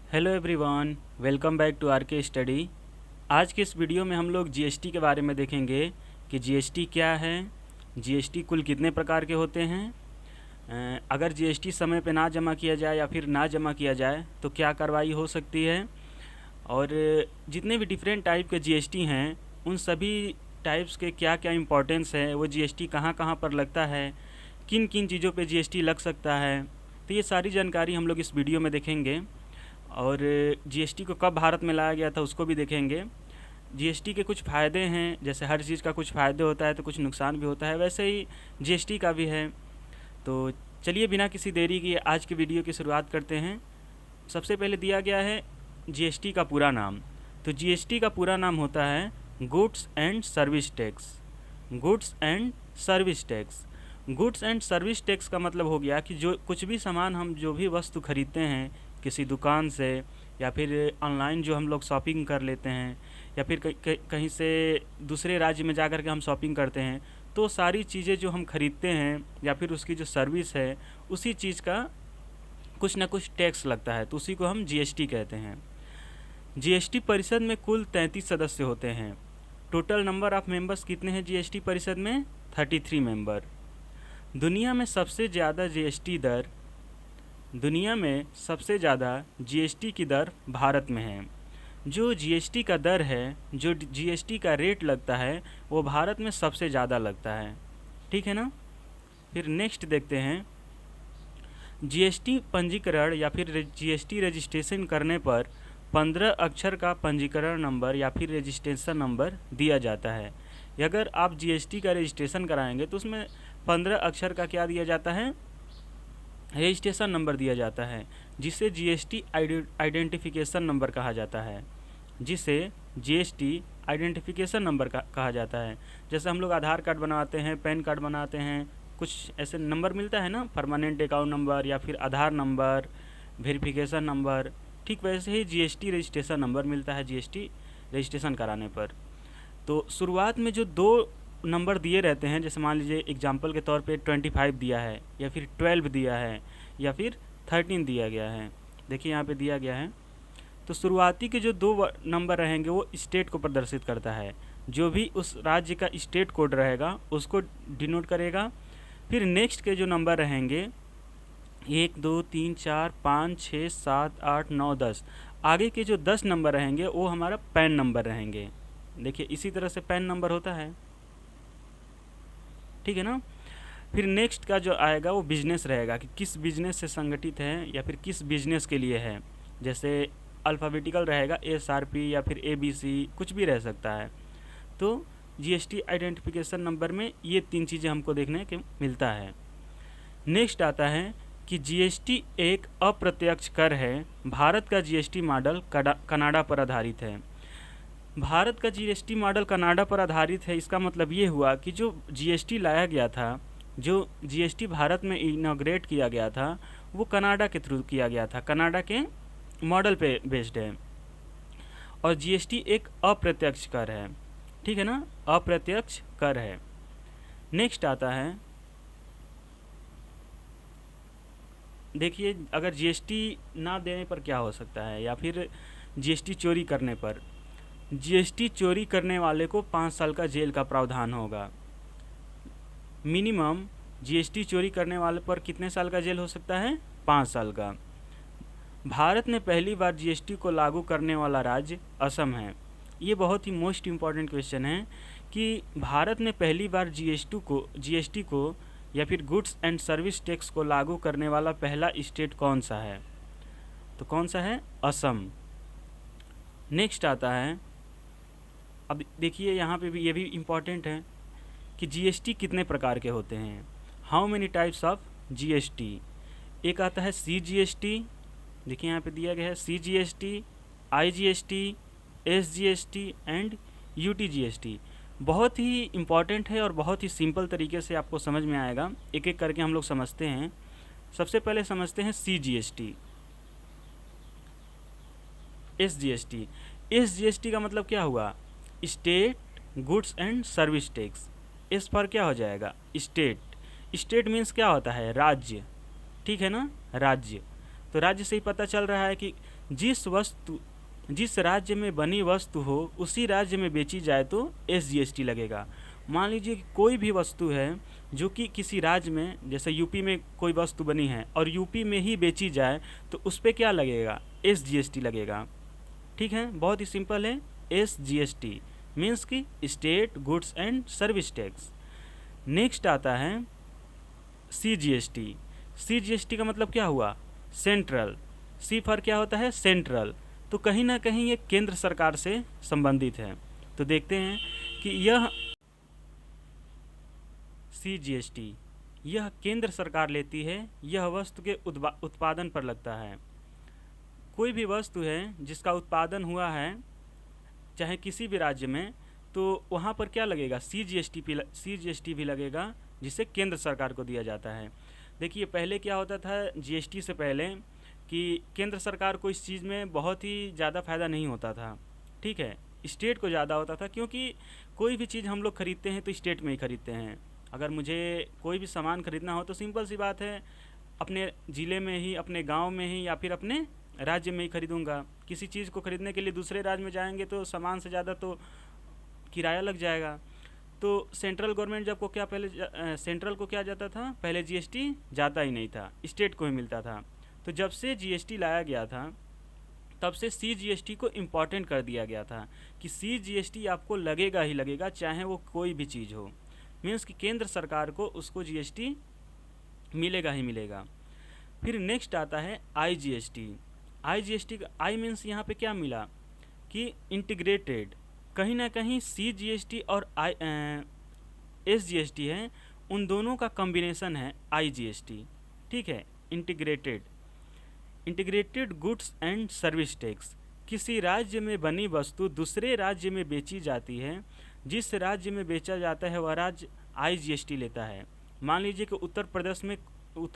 Hello everyone, welcome back to R K study. आज के इस वीडियो में हम लोग जीएसटी के बारे में देखेंगे कि जीएसटी क्या है, जीएसटी कुल कितने प्रकार के होते हैं, अगर जीएसटी समय पे ना जमा किया जाए या फिर ना जमा किया जाए तो क्या कार्रवाई हो सकती है, और जितने भी डिफरेंट टाइप के जीएसटी हैं उन सभी टाइप्स के क्या क्या इम्पोर्टेंस है, वो जीएसटी कहाँ कहाँ पर लगता है, किन किन चीज़ों पे जीएसटी लग सकता है। तो ये सारी जानकारी हम लोग इस वीडियो में देखेंगे। और जीएसटी को कब भारत में लाया गया था उसको भी देखेंगे। जीएसटी के कुछ फ़ायदे हैं, जैसे हर चीज़ का कुछ फ़ायदे होता है तो कुछ नुकसान भी होता है, वैसे ही जीएसटी का भी है। तो चलिए बिना किसी देरी के आज की वीडियो की शुरुआत करते हैं। सबसे पहले दिया गया है जीएसटी का पूरा नाम। तो जीएसटी का पूरा नाम होता है goods and service tax. Goods and service tax. Goods and service tax का मतलब हो गया कि जो कुछ भी सामान हम जो भी वस्तु खरीदते हैं किसी दुकान से, या फिर ऑनलाइन जो हम लोग शॉपिंग कर लेते हैं, या फिर कहीं से दूसरे राज्य में जा कर के हम शॉपिंग करते हैं, तो सारी चीज़ें जो हम खरीदते हैं या फिर उसकी जो सर्विस है उसी चीज़ का कुछ ना कुछ टैक्स लगता है, तो उसी को हम जीएसटी कहते हैं। जीएसटी परिषद में कुल 33 सदस्य होते हैं। टोटल नंबर ऑफ मेंबर्स कितने हैं जीएसटी परिषद में? 33 मेंबर। दुनिया में सबसे ज़्यादा जीएसटी की दर भारत में है। जो जीएसटी का दर है, जो जीएसटी का रेट लगता है, वो भारत में सबसे ज़्यादा लगता है। ठीक है ना। फिर नेक्स्ट देखते हैं, जीएसटी पंजीकरण या फिर जीएसटी रजिस्ट्रेशन करने पर 15 अक्षर का पंजीकरण नंबर या फिर रजिस्ट्रेशन नंबर दिया जाता है। अगर आप जीएसटी का रजिस्ट्रेशन कराएंगे तो उसमें 15 अक्षर का क्या दिया जाता है? रजिस्ट्रेशन नंबर दिया जाता है, जिसे जीएसटी आइडेंटिफिकेशन नंबर कहा जाता है। जिसे जीएसटी आइडेंटिफिकेशन नंबर कहा जाता है। जैसे हम लोग आधार कार्ड बनाते हैं, पैन कार्ड बनाते हैं, कुछ ऐसे नंबर मिलता है ना, परमानेंट अकाउंट नंबर या फिर आधार नंबर, वेरिफिकेशन नंबर। ठीक वैसे ही जीएसटी रजिस्ट्रेशन नंबर मिलता है जीएसटी रजिस्ट्रेशन कराने पर। तो शुरुआत में जो दो नंबर दिए रहते हैं, जैसे मान लीजिए एग्जांपल के तौर पे 25 दिया है, या फिर 12 दिया है, या फिर 13 दिया गया है। देखिए यहाँ पे दिया गया है। तो शुरुआती के जो दो नंबर रहेंगे वो स्टेट को प्रदर्शित करता है। जो भी उस राज्य का स्टेट कोड रहेगा उसको डिनोट करेगा। फिर नेक्स्ट के जो नंबर रहेंगे 1 2 3 4 5 6 7 8 9 10, आगे के जो 10 नंबर रहेंगे वो हमारा पैन नंबर रहेंगे। देखिए इसी तरह से पैन नंबर होता है। ठीक है ना। फिर नेक्स्ट का जो आएगा वो बिजनेस रहेगा कि किस बिजनेस से संगठित है या फिर किस बिजनेस के लिए है। जैसे अल्फ़ाबेटिकल रहेगा SRP या फिर ABC, कुछ भी रह सकता है। तो जीएसटी आइडेंटिफिकेशन नंबर में ये 3 चीज़ें हमको देखने के मिलता है। नेक्स्ट आता है कि जीएसटी एक अप्रत्यक्ष कर है। भारत का जीएसटी मॉडल कनाडा पर आधारित है। भारत का जीएसटी मॉडल कनाडा पर आधारित है। इसका मतलब ये हुआ कि जो जीएसटी लाया गया था, जो जीएसटी भारत में इनॉग्रेट किया गया था, वो कनाडा के थ्रू किया गया था, कनाडा के मॉडल पे बेस्ड है। और जीएसटी एक अप्रत्यक्ष कर है। ठीक है ना, अप्रत्यक्ष कर है। नेक्स्ट आता है, देखिए अगर जीएसटी ना देने पर क्या हो सकता है, या फिर जीएसटी चोरी करने पर। जीएसटी चोरी करने वाले को 5 साल का जेल का प्रावधान होगा। मिनिमम जीएसटी चोरी करने वाले पर कितने साल का जेल हो सकता है? 5 साल का। भारत में पहली बार जीएसटी को लागू करने वाला राज्य असम है। ये बहुत ही मोस्ट इम्पॉर्टेंट क्वेश्चन है कि भारत में पहली बार जीएसटी को या फिर गुड्स एंड सर्विस टैक्स को लागू करने वाला पहला स्टेट कौन सा है? तो कौन सा है? असम। नेक्स्ट आता है, अब देखिए यहाँ पे भी ये भी इम्पॉर्टेंट है कि जीएसटी कितने प्रकार के होते हैं। How many types of GST? एक आता है सीजीएसटी, देखिए यहाँ पे दिया गया है CGST, IGST, SGST and UTGST. बहुत ही इम्पॉर्टेंट है और बहुत ही सिंपल तरीके से आपको समझ में आएगा। एक एक करके हम लोग समझते हैं। सबसे पहले समझते हैं सीजीएसटी, एसजीएसटी। एसजीएसटी का मतलब क्या हुआ? State goods and service tax. इस पर क्या हो जाएगा? स्टेट। स्टेट मीन्स क्या होता है? राज्य। ठीक है ना, राज्य। तो राज्य से ही पता चल रहा है कि जिस राज्य में बनी वस्तु हो उसी राज्य में बेची जाए तो SGST लगेगा। मान लीजिए कि कोई भी वस्तु है जो कि किसी राज्य में, जैसे यूपी में कोई वस्तु बनी है और यूपी में ही बेची जाए तो उस पर क्या लगेगा? SGST लगेगा। ठीक है, बहुत ही सिंपल है। SGST मीन्स कि state goods and service tax. Next आता है CGST। CGST का मतलब क्या हुआ? सेंट्रल। सी फॉर क्या होता है? सेंट्रल। तो कहीं ना कहीं ये केंद्र सरकार से संबंधित है। तो देखते हैं कि यह CGST यह केंद्र सरकार लेती है, यह वस्तु के उत्पादन पर लगता है। कोई भी वस्तु है जिसका उत्पादन हुआ है चाहे किसी भी राज्य में, तो वहाँ पर क्या लगेगा? CGST भी लगेगा, जिसे केंद्र सरकार को दिया जाता है। देखिए पहले क्या होता था GST से पहले कि केंद्र सरकार को इस चीज़ में बहुत ही ज़्यादा फ़ायदा नहीं होता था। ठीक है, स्टेट को ज़्यादा होता था, क्योंकि कोई भी चीज़ हम लोग खरीदते हैं तो स्टेट में ही खरीदते हैं। अगर मुझे कोई भी सामान खरीदना हो तो सिंपल सी बात है, अपने ज़िले में ही, अपने गांव में ही या फिर अपने राज्य में ही खरीदूंगा। किसी चीज़ को खरीदने के लिए दूसरे राज्य में जाएंगे तो सामान से ज़्यादा तो किराया लग जाएगा। तो सेंट्रल गवर्नमेंट जब को क्या पहले सेंट्रल को क्या जाता था? पहले GST जाता ही नहीं था, स्टेट को ही मिलता था। तो जब से GST लाया गया था तब से CGST को इम्पॉर्टेंट कर दिया गया था कि CGST आपको लगेगा ही लगेगा, चाहे वो कोई भी चीज़ हो। मीन्स कि केंद्र सरकार को उसको GST मिलेगा ही मिलेगा। फिर नेक्स्ट आता है IGST। IGST का आई मीन्स यहाँ पे क्या मिला कि इंटीग्रेटेड। कहीं ना कहीं CGST और SGST है, उन दोनों का कॉम्बिनेशन है IGST। ठीक है, integrated goods and service tax. किसी राज्य में बनी वस्तु दूसरे राज्य में बेची जाती है, जिस राज्य में बेचा जाता है वह राज्य IGST लेता है। मान लीजिए कि उत्तर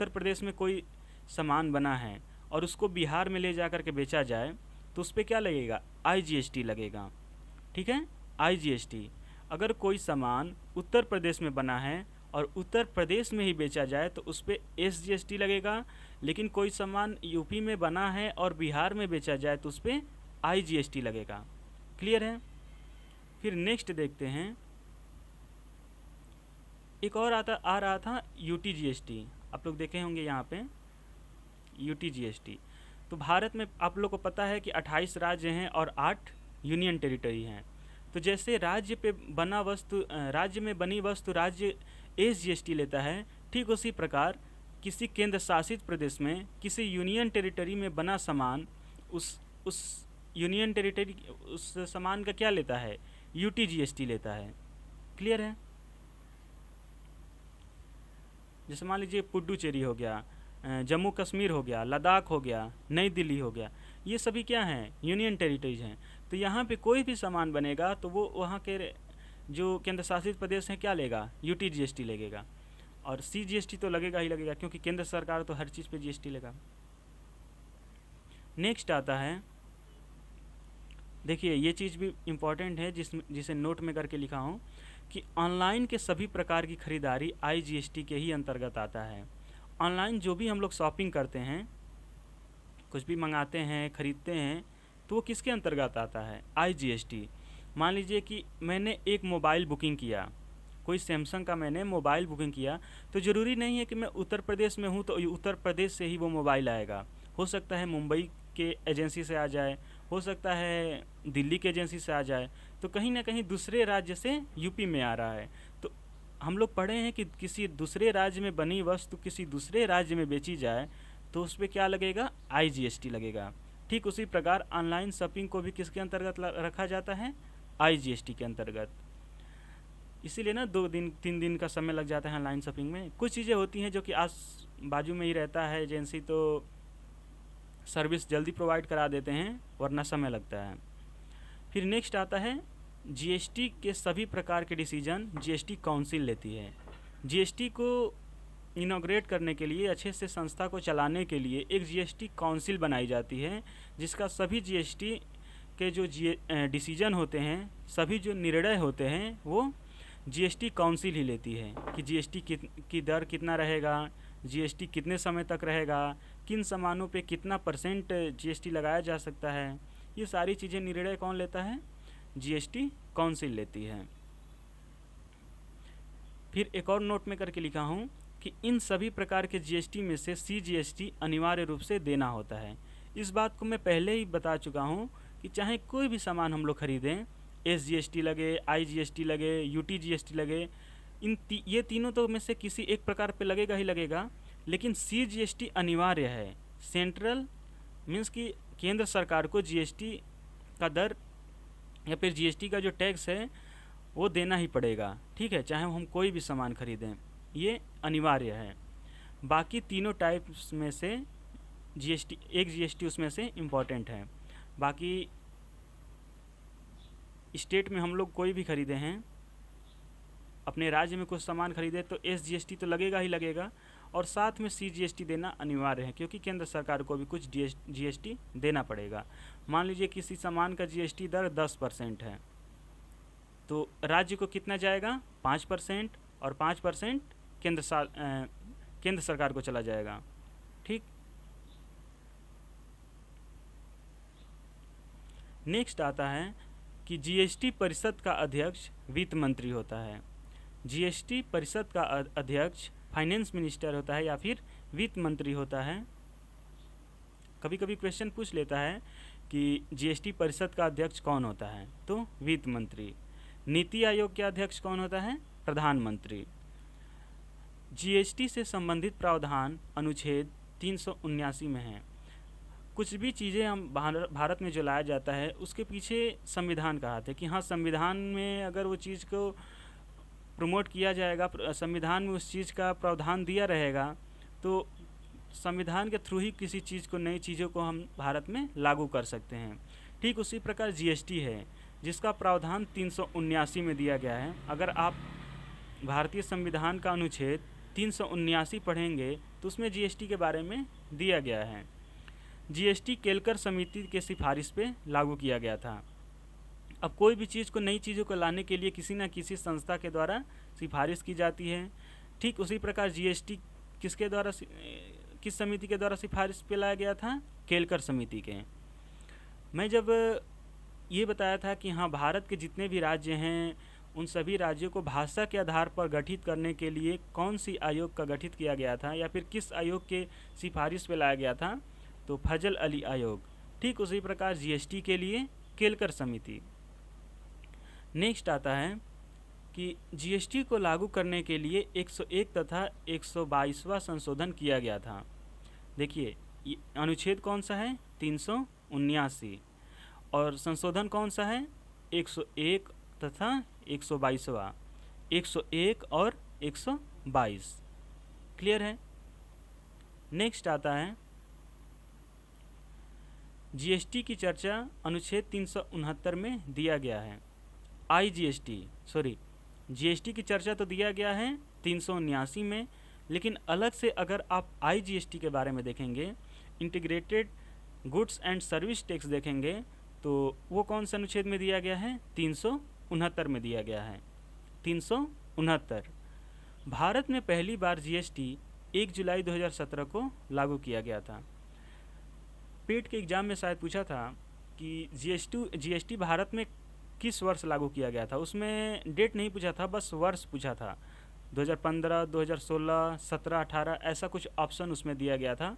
प्रदेश में कोई सामान बना है और उसको बिहार में ले जा कर के बेचा जाए तो उस पर क्या लगेगा? IGST लगेगा। ठीक है, IGST। अगर कोई सामान उत्तर प्रदेश में बना है और उत्तर प्रदेश में ही बेचा जाए तो उस पर SGST लगेगा, लेकिन कोई सामान यूपी में बना है और बिहार में बेचा जाए तो उस पर IGST लगेगा। क्लियर है? फिर नेक्स्ट देखते हैं, एक और आ रहा था UTGST। आप लोग देखे होंगे यहाँ पे UTGST। तो भारत में आप लोग को पता है कि 28 राज्य हैं और 8 यूनियन टेरिटरी हैं। तो जैसे राज्य में बनी वस्तु राज्य SGST लेता है, ठीक उसी प्रकार किसी केंद्र शासित प्रदेश में किसी यूनियन टेरिटरी में बना सामान उस यूनियन टेरिटरी उस सामान का क्या लेता है? UTGST लेता है। क्लियर है? जैसे मान लीजिए पुडुचेरी हो गया, जम्मू कश्मीर हो गया, लद्दाख हो गया, नई दिल्ली हो गया, ये सभी क्या हैं? यूनियन टेरिटरीज हैं। तो यहाँ पे कोई भी सामान बनेगा तो वो वहाँ के जो केंद्र शासित प्रदेश हैं क्या लेगा? UTGST लगेगा। और CGST तो लगेगा ही लगेगा, क्योंकि केंद्र सरकार तो हर चीज़ पे GST लेगा। नेक्स्ट आता है, देखिए ये चीज़ भी इम्पॉर्टेंट है जिसे नोट में करके लिखा हूँ कि ऑनलाइन के सभी प्रकार की खरीदारी IGST के ही अंतर्गत आता है। ऑनलाइन जो भी हम लोग शॉपिंग करते हैं, कुछ भी मंगाते हैं, ख़रीदते हैं, तो वो किसके अंतर्गत आता है? IGST। मान लीजिए कि मैंने एक मोबाइल बुकिंग किया, कोई सैमसंग का मैंने मोबाइल बुकिंग किया, तो ज़रूरी नहीं है कि मैं उत्तर प्रदेश में हूँ तो उत्तर प्रदेश से ही वो मोबाइल आएगा। हो सकता है मुंबई के एजेंसी से आ जाए, हो सकता है दिल्ली के एजेंसी से आ जाए, तो कहीं ना कहीं दूसरे राज्य से यूपी में आ रहा है। तो हम लोग पढ़े हैं कि किसी दूसरे राज्य में बनी वस्तु किसी दूसरे राज्य में बेची जाए तो उस पर क्या लगेगा? IGST लगेगा। ठीक उसी प्रकार ऑनलाइन शॉपिंग को भी किसके अंतर्गत रखा जाता है? IGST के अंतर्गत। इसीलिए ना 2-3 दिन का समय लग जाता है ऑनलाइन शॉपिंग में। कुछ चीज़ें होती हैं जो कि आस बाजू में ही रहता है एजेंसी, तो सर्विस जल्दी प्रोवाइड करा देते हैं, वरना समय लगता है। फिर नेक्स्ट आता है GST के सभी प्रकार के डिसीजन GST काउंसिल लेती है। GST को इनॉग्रेट करने के लिए, अच्छे से संस्था को चलाने के लिए एक GST काउंसिल बनाई जाती है, जिसका सभी GST के जो डिसीजन होते हैं, सभी जो निर्णय होते हैं, वो GST काउंसिल ही लेती है कि GST की दर कितना रहेगा, GST कितने समय तक रहेगा, किन सामानों पे कितना % जीएसटी लगाया जा सकता है, ये सारी चीज़ें निर्णय कौन लेता है? जीएसटी काउंसिल लेती है। फिर एक और नोट में करके लिखा हूँ कि इन सभी प्रकार के जीएसटी में से सीजीएसटी अनिवार्य रूप से देना होता है। इस बात को मैं पहले ही बता चुका हूँ कि चाहे कोई भी सामान हम लोग खरीदें, एसजीएसटी लगे, आईजीएसटी लगे, यूटीजीएसटी लगे, ये तीनों तो में से किसी एक प्रकार पे लगेगा ही लगेगा, लेकिन सीजीएसटी अनिवार्य है। सेंट्रल मीन्स कि केंद्र सरकार को जीएसटी का दर या फिर जीएसटी का जो टैक्स है वो देना ही पड़ेगा, ठीक है, चाहे हम कोई भी सामान खरीदें, ये अनिवार्य है। बाकी तीनों टाइप्स में से जीएसटी, एक जीएसटी उसमें से इम्पॉर्टेंट है। बाकी स्टेट में हम लोग कोई भी खरीदे हैं, अपने राज्य में कुछ सामान खरीदे तो एसजीएसटी तो लगेगा ही लगेगा, और साथ में सीजीएसटी देना अनिवार्य है, क्योंकि केंद्र सरकार को भी कुछ जीएसटी देना पड़ेगा। मान लीजिए किसी सामान का जीएसटी दर 10% है, तो राज्य को कितना जाएगा? 5%, और 5% केंद्र सरकार को चला जाएगा, ठीक। नेक्स्ट आता है कि जीएसटी परिषद का अध्यक्ष वित्त मंत्री होता है। जीएसटी परिषद का अध्यक्ष फाइनेंस मिनिस्टर होता है या फिर वित्त मंत्री होता है। कभी कभी क्वेश्चन पूछ लेता है कि जीएसटी परिषद का अध्यक्ष कौन होता है, तो वित्त मंत्री। नीति आयोग के अध्यक्ष कौन होता है? प्रधानमंत्री। जीएसटी से संबंधित प्रावधान अनुच्छेद 379 में है। कुछ भी चीज़ें हम भारत में जो लाया जाता है उसके पीछे संविधान का हाथ है कि हाँ, संविधान में अगर वो चीज़ को प्रमोट किया जाएगा, संविधान में उस चीज़ का प्रावधान दिया रहेगा, तो संविधान के थ्रू ही किसी चीज़ को, नई चीज़ों को हम भारत में लागू कर सकते हैं। ठीक उसी प्रकार जीएसटी है, जिसका प्रावधान 379 में दिया गया है। अगर आप भारतीय संविधान का अनुच्छेद 379 पढ़ेंगे तो उसमें जीएसटी के बारे में दिया गया है। जीएसटी केलकर समिति के सिफारिश पे लागू किया गया था। अब कोई भी चीज़ को, नई चीज़ों को लाने के लिए किसी न किसी संस्था के द्वारा सिफारिश की जाती है। ठीक उसी प्रकार जीएसटी किसके द्वारा, किस समिति के द्वारा सिफारिश पे लाया गया था? केलकर समिति के। मैं जब ये बताया था कि हाँ, भारत के जितने भी राज्य हैं उन सभी राज्यों को भाषा के आधार पर गठित करने के लिए कौन सी आयोग का गठित किया गया था या फिर किस आयोग के सिफारिश पे लाया गया था, तो फजल अली आयोग। ठीक उसी प्रकार जीएसटी के लिए केलकर समिति। नेक्स्ट आता है कि जीएसटी को लागू करने के लिए 101 तथा 122वां संशोधन किया गया था। देखिए, अनुच्छेद कौन सा है? 379, और संशोधन कौन सा है? 101 तथा 122वां। 101 और 122 क्लियर है। नेक्स्ट आता है जीएसटी की चर्चा अनुच्छेद 369 में दिया गया है। जीएसटी की चर्चा तो दिया गया है 379 में, लेकिन अलग से अगर आप आईजीएसटी के बारे में देखेंगे, integrated goods and service tax देखेंगे, तो वो कौन से अनुच्छेद में दिया गया है? 369 में दिया गया है। 369। भारत में पहली बार जीएसटी 1 जुलाई 2017 को लागू किया गया था। पेट के एग्जाम में शायद पूछा था कि जीएसटी भारत में किस वर्ष लागू किया गया था। उसमें डेट नहीं पूछा था, बस वर्ष पूछा था। 2015, 2016, 17, 18 ऐसा कुछ ऑप्शन उसमें दिया गया था।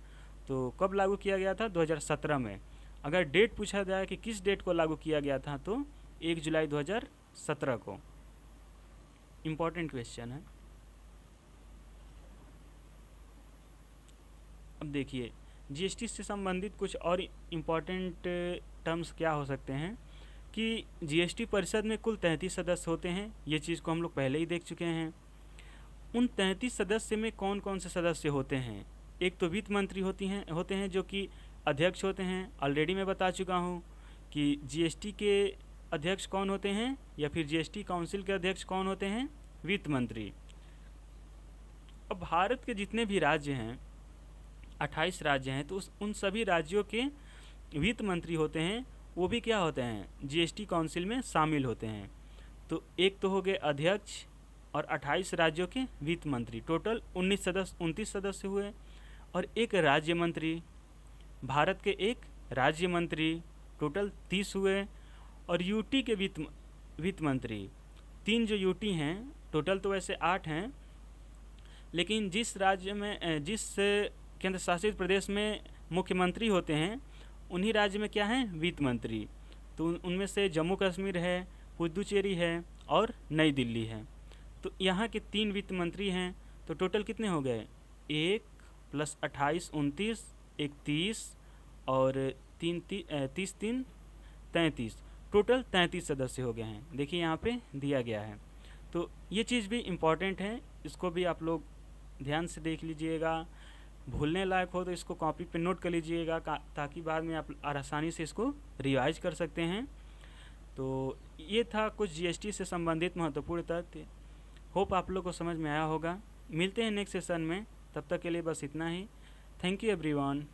तो कब लागू किया गया था? 2017 में। अगर डेट पूछा जाए कि किस डेट को लागू किया गया था, तो 1 जुलाई 2017 को। इम्पॉर्टेंट क्वेश्चन है। अब देखिए, जीएसटी से संबंधित कुछ और इम्पॉर्टेंट टर्म्स क्या हो सकते हैं कि जीएसटी परिषद में कुल 33 सदस्य होते हैं। ये चीज़ को हम लोग पहले ही देख चुके हैं। उन 33 सदस्य में कौन कौन से सदस्य होते हैं? एक तो वित्त मंत्री होते हैं जो कि अध्यक्ष होते हैं। ऑलरेडी मैं बता चुका हूँ कि जीएसटी के अध्यक्ष कौन होते हैं या फिर जीएसटी काउंसिल के अध्यक्ष कौन होते हैं? वित्त मंत्री। अब भारत के जितने भी राज्य हैं, 28 राज्य हैं, तो उन सभी राज्यों के वित्त मंत्री होते हैं। वो भी क्या होते हैं? जीएसटी काउंसिल में शामिल होते हैं। तो एक तो हो गए अध्यक्ष और 28 राज्यों के वित्त मंत्री, टोटल 29 सदस्य हुए। और एक राज्य मंत्री, भारत के एक राज्य मंत्री, टोटल 30 हुए। और यूटी के वित्त मंत्री, 3 जो यूटी हैं, टोटल तो वैसे 8 हैं, लेकिन जिस राज्य में जिस केंद्र शासित प्रदेश में मुख्यमंत्री होते हैं उन्हीं राज्य में क्या हैं, वित्त मंत्री। तो उनमें से जम्मू कश्मीर है, पुदुचेरी है और नई दिल्ली है। तो यहाँ के 3 वित्त मंत्री हैं। तो टोटल कितने हो गए, 1 + 28 29, 31 और 30 3 33, टोटल 33 सदस्य हो गए हैं। देखिए यहाँ पे दिया गया है। तो ये चीज़ भी इम्पॉर्टेंट है, इसको भी आप लोग ध्यान से देख लीजिएगा। भूलने लायक हो तो इसको कॉपी पे नोट कर लीजिएगा ताकि बाद में आप आसानी से इसको रिवाइज कर सकते हैं। तो ये था कुछ जीएसटी से संबंधित महत्वपूर्ण तथ्य। होप आप लोग को समझ में आया होगा। मिलते हैं नेक्स्ट सेशन में, तब तक के लिए बस इतना ही। Thank you everyone.